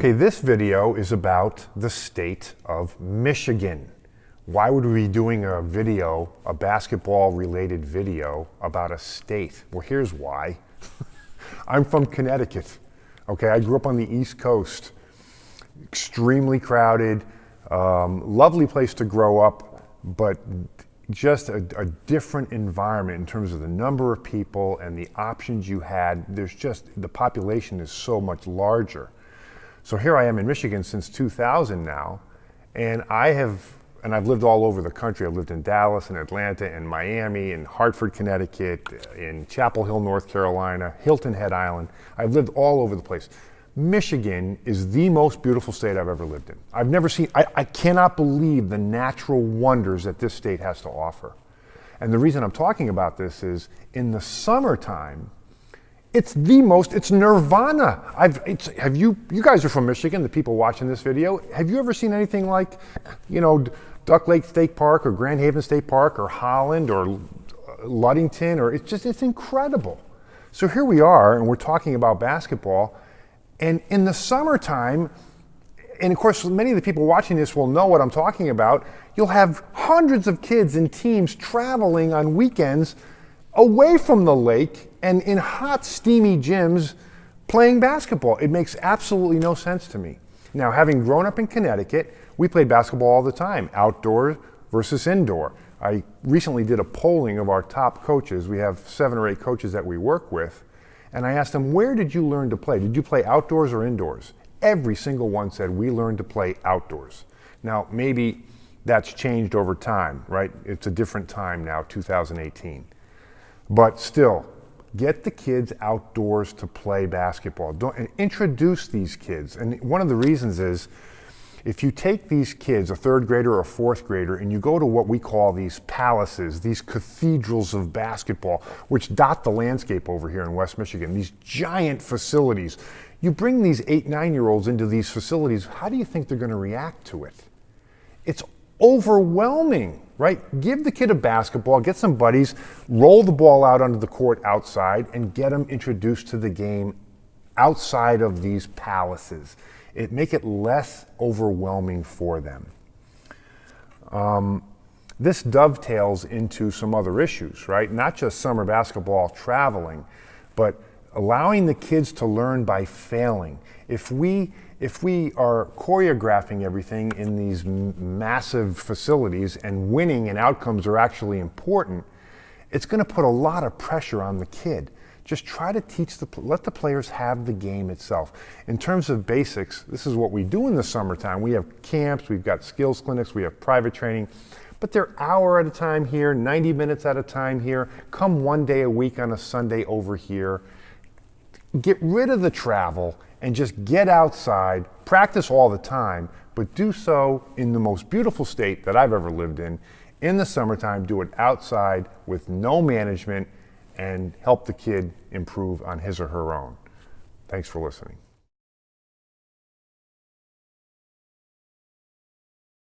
Okay, this video is about the state of Michigan. Why would we be doing a video, a basketball related video about a state? Well, here's why. I'm from Connecticut. Okay, I grew up on the East Coast. Extremely crowded, lovely place to grow up, but just a different environment in terms of the number of people and the options you had. The population is so much larger. So here I am in Michigan since 2000 now, and I've lived all over the country. I've lived in Dallas and Atlanta and Miami and Hartford, Connecticut, in Chapel Hill, North Carolina, Hilton Head Island. I've lived all over the place. Michigan is the most beautiful state I've ever lived in. I cannot believe the natural wonders that this state has to offer. And the reason I'm talking about this is in the summertime, it's nirvana. You guys are from Michigan, the people watching this video. Have you ever seen anything like, Duck Lake State Park or Grand Haven State Park or Holland or Ludington? It's incredible. So here we are, and we're talking about basketball. And in the summertime, and of course, many of the people watching this will know what I'm talking about, you'll have hundreds of kids and teams traveling on weekends away from the lake and in hot, steamy gyms playing basketball. It makes absolutely no sense to me. Now, having grown up in Connecticut, we played basketball all the time, outdoor versus indoor. I recently did a polling of our top coaches. We have 7 or 8 coaches that we work with. And I asked them, where did you learn to play? Did you play outdoors or indoors? Every single one said, we learned to play outdoors. Now, maybe that's changed over time, right? It's a different time now, 2018. But still, get the kids outdoors to play basketball. And introduce these kids. And one of the reasons is, if you take these kids, a 3rd grader or a 4th grader, and you go to what we call these palaces, these cathedrals of basketball, which dot the landscape over here in West Michigan, these giant facilities, you bring these 8, 9-year-olds into these facilities, how do you think they're going to react to it? It's overwhelming, right? Give the kid a basketball, get some buddies, roll the ball out onto the court outside, and get them introduced to the game outside of these palaces. Make it less overwhelming for them. This dovetails into some other issues, right? Not just summer basketball traveling, but allowing the kids to learn by failing. If we are choreographing everything in these massive facilities and winning and outcomes are actually important, it's going to put a lot of pressure on the kid. Just try to let the players have the game itself. In terms of basics, this is what we do in the summertime. We have camps, we've got skills clinics, we have private training, but they're hour at a time here, 90 minutes at a time here. Come one day a week on a Sunday over here. Get rid of the travel and just get outside, practice all the time, but do so in the most beautiful state that I've ever lived in the summertime. Do it outside with no management, and help the kid improve on his or her own. Thanks for listening.